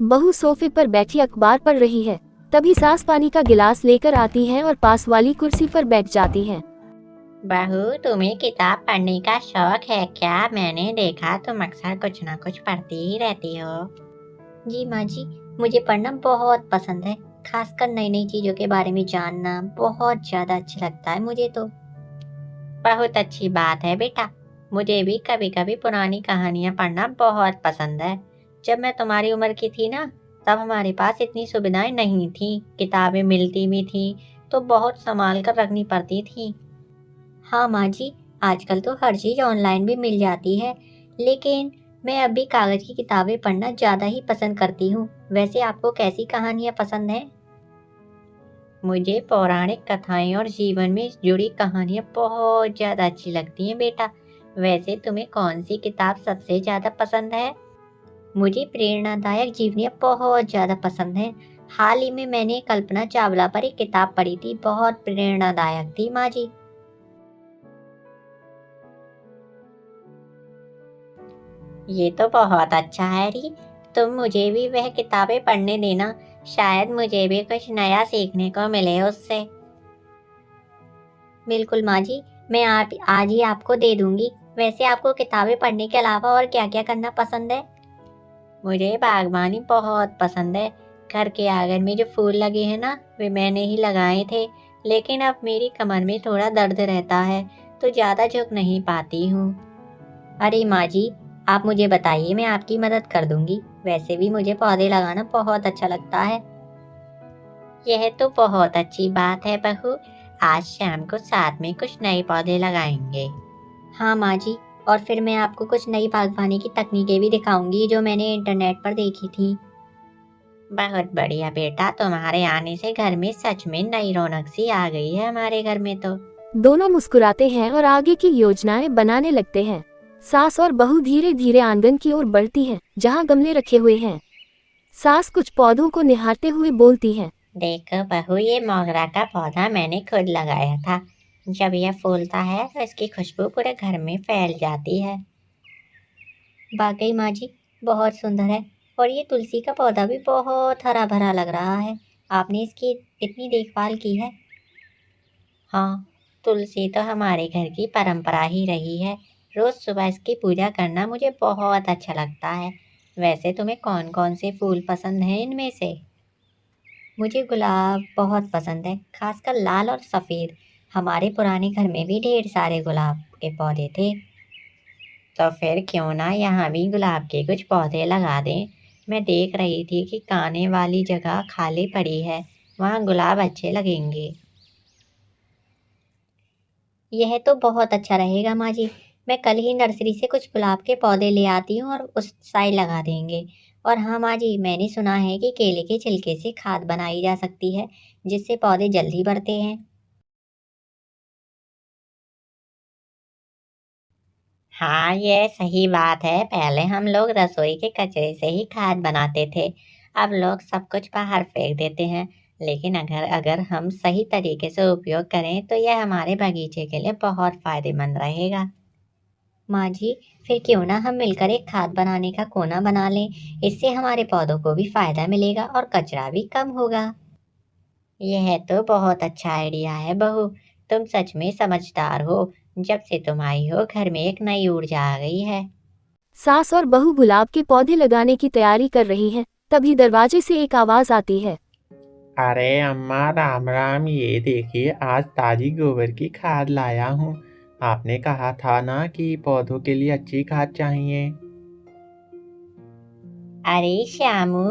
बहू सोफे पर बैठी अखबार पढ़ रही है। तभी सास पानी का गिलास लेकर आती है और पास वाली कुर्सी पर बैठ जाती है। बहू, तुम्हें किताब पढ़ने का शौक है क्या? मैंने देखा तुम अक्सर कुछ ना कुछ पढ़ती ही रहती हो। जी माँ जी, मुझे पढ़ना बहुत पसंद है। खासकर नई नई चीजों के बारे में जानना बहुत ज्यादा अच्छा लगता है मुझे तो। बहुत अच्छी बात है बेटा। मुझे भी कभी कभी पुरानी कहानियां पढ़ना बहुत पसंद है। जब मैं तुम्हारी उम्र की थी ना, तब हमारे पास इतनी सुविधाएं नहीं थी। किताबें मिलती भी थी तो बहुत संभाल कर रखनी पड़ती थी। हाँ माँ जी, आजकल तो हर चीज ऑनलाइन भी मिल जाती है, लेकिन मैं अभी कागज की किताबें पढ़ना ज्यादा ही पसंद करती हूँ। वैसे आपको कैसी कहानियां पसंद हैं? मुझे पौराणिक कथाएं और जीवन में जुड़ी कहानियां बहुत ज्यादा अच्छी लगती हैं बेटा। वैसे तुम्हें कौन सी किताब सबसे ज्यादा पसंद है? मुझे प्रेरणादायक जीवनियां बहुत ज्यादा पसंद हैं। हाल ही में मैंने कल्पना चावला पर एक किताब पढ़ी थी, बहुत प्रेरणादायक थी माँ जी। ये तो बहुत अच्छा है री। तुम मुझे भी वह किताबें पढ़ने देना, शायद मुझे भी कुछ नया सीखने को मिले उससे। बिल्कुल माँ जी, मैं आप आज ही आपको दे दूंगी। वैसे आपको किताबें पढ़ने के अलावा और क्या क्या करना पसंद है? मुझे बागवानी बहुत पसंद है। घर के आंगन में जो फूल लगे हैं ना, वे मैंने ही लगाए थे। लेकिन अब मेरी कमर में थोड़ा दर्द रहता है, तो ज्यादा झुक नहीं पाती हूँ। अरे माँ जी, आप मुझे बताइए, मैं आपकी मदद कर दूंगी। वैसे भी मुझे पौधे लगाना बहुत अच्छा लगता है। यह तो बहुत अच्छी बात है बहू। आज शाम को साथ में कुछ नए पौधे लगाएंगे। हाँ माँ जी, और फिर मैं आपको कुछ नई बागवानी की तकनीकें भी दिखाऊंगी जो मैंने इंटरनेट पर देखी थी। बहुत बढ़िया बेटा, तुम्हारे आने से घर में सच में नई रौनक सी आ गई है हमारे घर में तो। दोनों मुस्कुराते हैं और आगे की योजनाएं बनाने लगते हैं। सास और बहू धीरे धीरे आंगन की ओर बढ़ती हैं, जहां गमले रखे हुए हैं। सास कुछ पौधों को निहारते हुए बोलती है। देखो बहू, ये मोगरा का पौधा मैंने खुद लगाया था। जब यह फूलता है तो इसकी खुशबू पूरे घर में फैल जाती है। वाकई माँ जी, बहुत सुंदर है। और ये तुलसी का पौधा भी बहुत हरा भरा लग रहा है। आपने इसकी इतनी देखभाल की है? हाँ, तुलसी तो हमारे घर की परंपरा ही रही है। रोज सुबह इसकी पूजा करना मुझे बहुत अच्छा लगता है। वैसे तुम्हें कौन कौन से फूल पसंद हैं इनमें से? मुझे गुलाब बहुत पसंद है, खासकर लाल और सफ़ेद। हमारे पुराने घर में भी ढेर सारे गुलाब के पौधे थे। तो फिर क्यों ना यहाँ भी गुलाब के कुछ पौधे लगा दें। मैं देख रही थी कि काने वाली जगह खाली पड़ी है, वहाँ गुलाब अच्छे लगेंगे। यह तो बहुत अच्छा रहेगा माँ जी। मैं कल ही नर्सरी से कुछ गुलाब के पौधे ले आती हूँ और उस साइड लगा देंगे। और हाँ माँ जी, मैंने सुना है कि केले के छिलके से खाद बनाई जा सकती है, जिससे पौधे जल्दी बढ़ते हैं। हाँ, ये सही बात है। पहले हम लोग रसोई के कचरे से ही खाद बनाते थे। अब लोग सब कुछ बाहर फेंक देते हैं। लेकिन अगर अगर हम सही तरीके से उपयोग करें तो यह हमारे बगीचे के लिए बहुत फायदेमंद रहेगा। माँ जी, फिर क्यों ना हम मिलकर एक खाद बनाने का कोना बना लें। इससे हमारे पौधों को भी फायदा मिलेगा और कचरा भी कम होगा। यह तो बहुत अच्छा आइडिया है बहू। तुम सच में समझदार हो। जब से तुम आई हो, घर में एक नई ऊर्जा आ गई है। सास और बहू गुलाब के पौधे लगाने की तैयारी कर रही हैं। तभी दरवाजे से एक आवाज आती है। अरे अम्मा, राम राम। ये देखिए, आज ताजी गोबर की खाद लाया हूँ। आपने कहा था ना कि पौधों के लिए अच्छी खाद चाहिए। अरे श्यामू,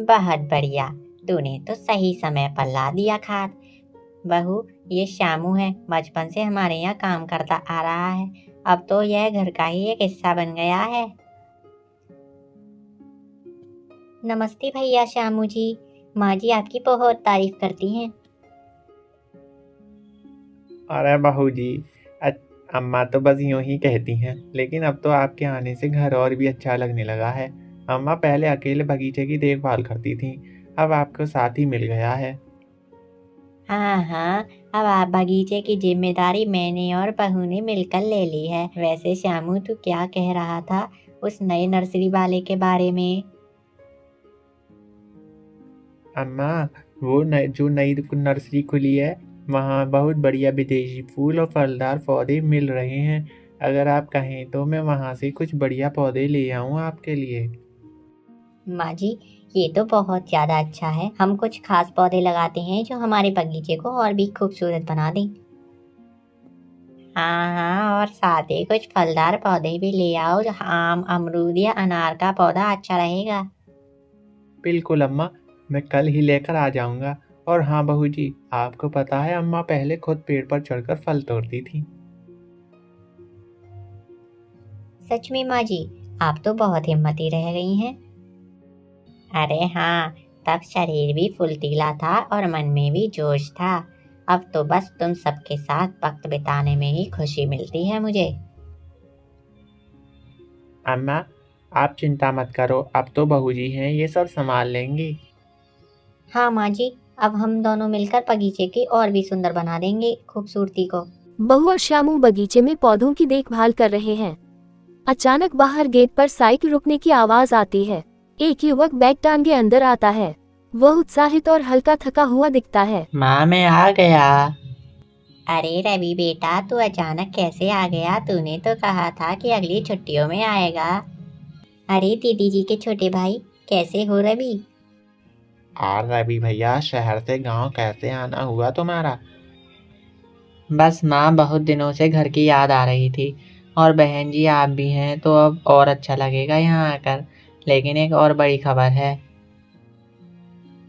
बहुत बढ़िया। तूने तो सही समय पर ला दिया खाद। बहू, ये श्यामू है, बचपन से हमारे यहाँ काम करता आ रहा है। अब तो यह घर का ही एक हिस्सा बन गया है। नमस्ते भैया श्यामू जी। माँ जी आपकी बहुत तारीफ करती हैं। अरे बहू जी, अम्मा तो बस यूं ही कहती हैं, लेकिन अब तो आपके आने से घर और भी अच्छा लगने लगा है। अम्मा पहले अकेले बगीचे की देखभाल करती थी, अब आपको साथी मिल गया है। हाँ हाँ, अब आप बगीचे की जिम्मेदारी मैंने और बहू ने मिलकर ले ली है। वैसे श्यामू, तू क्या कह रहा था उस नए नर्सरी वाले के बारे में? अम्मा, जो नई नर्सरी खुली है, वहाँ बहुत बढ़िया विदेशी फूल और फलदार पौधे मिल रहे हैं। अगर आप कहें तो मैं वहाँ से कुछ बढ़िया पौधे ले आऊँ आपके लिए। माँ जी, ये तो बहुत ज़्यादा अच्छा है। हम कुछ खास पौधे लगाते हैं जो हमारे बगीचे को और भी खूबसूरत बना दें। हाँ हाँ, और साथ ही कुछ फलदार पौधे भी ले आओ। जो आम, अमरूद या अनार का पौधा अच्छा रहेगा। बिल्कुल अम्मा, मैं कल ही लेकर आ जाऊँगा। और हाँ बहू जी, आपको पता है अम्मा पहले खुद पेड़ पर चढ़कर फल तोड़ती थी। सच में माँ जी, आप तो बहुत हिम्मती रह गई हैं। अरे हाँ, तब शरीर भी फुर्तीला था और मन में भी जोश था। अब तो बस तुम सबके साथ वक्त बिताने में ही खुशी मिलती है मुझे। अम्मा, आप चिंता मत करो, अब तो बहू जी हैं, ये सब संभाल लेंगी। हाँ माँ जी, अब हम दोनों मिलकर बगीचे की और भी सुंदर बना देंगे खूबसूरती को। बहू और श्यामू बगीचे में पौधों की देखभाल कर रहे हैं। अचानक बाहर गेट पर साइकिल रुकने की आवाज आती है। एक युवक बैग टांगे अंदर आता है। वह उत्साहित और हल्का थका हुआ दिखता है। माँ, मैं आ गया। अरे रवि बेटा, तू अचानक कैसे आ गया? तूने तो कहा था कि अगली छुट्टियों में आएगा। अरे दीदी जी के छोटे भाई, कैसे हो रवि? और रवि भैया, शहर से गांव कैसे आना हुआ तुम्हारा? बस माँ, बहुत दिनों से घर की याद आ रही थी। और बहन जी आप भी हैं तो अब और अच्छा लगेगा यहाँ आकर। लेकिन एक और बड़ी खबर है।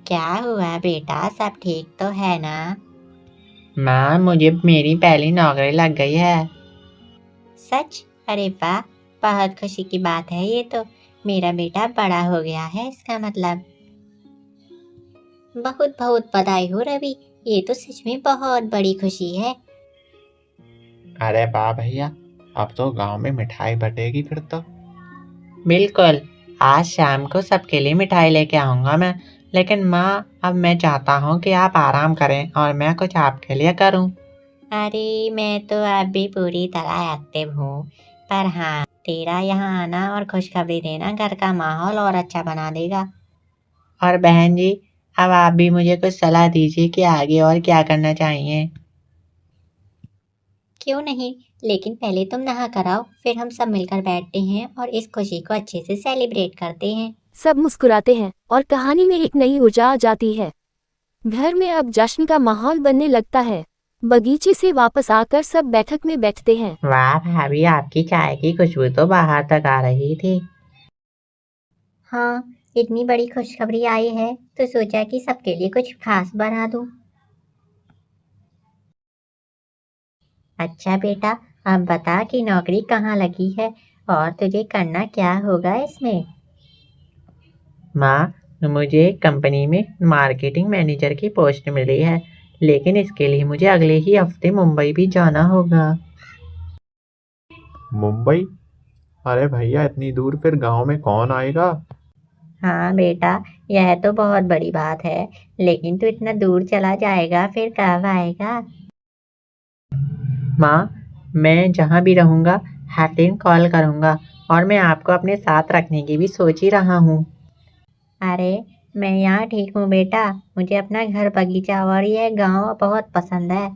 क्या हुआ बेटा, सब ठीक तो है ना? माँ, मुझे मेरी पहली नौकरी लग गई है। सच? अरे वाह, बहुत खुशी की बात है ये तो। मेरा बेटा बड़ा हो गया है इसका मतलब। बहुत बहुत बधाई हो रवि, ये तो सच में बहुत बड़ी खुशी है। अरे वाह भैया, अब तो गांव में मिठाई बटेगी फिर तो। बिल्कुल, आज शाम को सबके लिए मिठाई लेके आऊँगा मैं। लेकिन माँ, अब मैं चाहता हूँ कि आप आराम करें और मैं कुछ आपके लिए करूँ। अरे मैं तो अब भी पूरी तरह एक्टिव हूँ। पर हाँ, तेरा यहाँ आना और खुशखबरी देना घर का माहौल और अच्छा बना देगा। और बहन जी, अब आप भी मुझे कुछ सलाह दीजिए कि आगे और क्या करना चाहिए। क्यों नहीं, लेकिन पहले तुम नहा कर आओ, फिर हम सब मिलकर बैठते हैं और इस खुशी को अच्छे से सेलिब्रेट करते हैं। सब मुस्कुराते हैं और कहानी में एक नई ऊर्जा आ जाती है। घर में अब जश्न का माहौल बनने लगता है। बगीचे से वापस आकर सब बैठक में बैठते हैं। वाह भाभी, आपकी चाय की खुशबू तो बाहर तक आ रही थी। हाँ, इतनी बड़ी खुशखबरी आई है तो सोचा कि सबके लिए कुछ खास बना दूं। अच्छा बेटा, अब बता कि नौकरी कहाँ लगी है और तुझे करना क्या होगा इसमें? माँ, मुझे कंपनी में मार्केटिंग मैनेजर की पोस्ट मिली है। लेकिन इसके लिए मुझे अगले ही हफ्ते मुंबई भी जाना होगा। मुंबई? अरे भैया, इतनी दूर फिर गांव में कौन आएगा? हाँ बेटा, यह तो बहुत बड़ी बात है। लेकिन तू इतना दूर चला जाएगा फिर कब आएगा? माँ, मैं जहाँ भी रहूँगा हर दिन कॉल करूँगा। और मैं आपको अपने साथ रखने की भी सोच ही रहा हूँ। अरे मैं यहाँ ठीक हूँ बेटा। मुझे अपना घर, बगीचा और यह गांव बहुत पसंद है।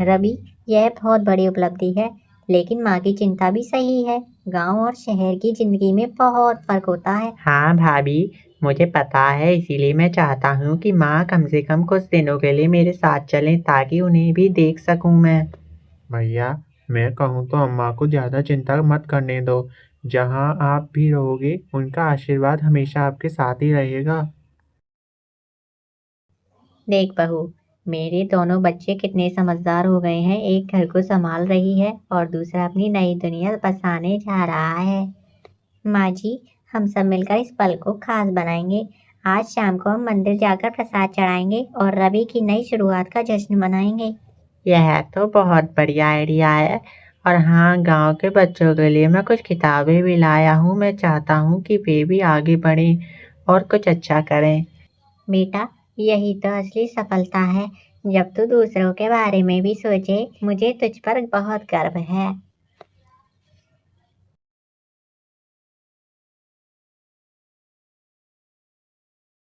रवि, यह बहुत बड़ी उपलब्धि है। लेकिन माँ की चिंता भी सही है। गांव और शहर की जिंदगी में बहुत फर्क होता है। हाँ भाभी, मुझे पता है। इसीलिए मैं चाहता हूँ कि माँ कम से कम कुछ दिनों के लिए मेरे साथ चलें ताकि उन्हें भी देख सकूँ मैं। भैया, मैं कहूँ तो अम्मा को ज़्यादा चिंता मत करने दो। जहाँ आप भी रहोगे, उनका आशीर्वाद हमेशा आपके साथ ही रहेगा। देख बहू, मेरे दोनों बच्चे कितने समझदार हो गए हैं। एक घर को संभाल रही है और दूसरा अपनी नई दुनिया बसाने जा रहा है। माँ जी, हम सब मिलकर इस पल को खास बनाएंगे। आज शाम को हम मंदिर जाकर प्रसाद चढ़ाएंगे और रवि की नई शुरुआत का जश्न मनाएंगे। यह तो बहुत बढ़िया आइडिया है। और हाँ, गांव के बच्चों के लिए मैं कुछ किताबें भी लाया हूँ। मैं चाहता हूँ कि वे भी आगे बढ़ें और कुछ अच्छा करें। बेटा, यही तो असली सफलता है, जब तू दूसरों के बारे में भी सोचे। मुझे तुझ पर बहुत गर्व है।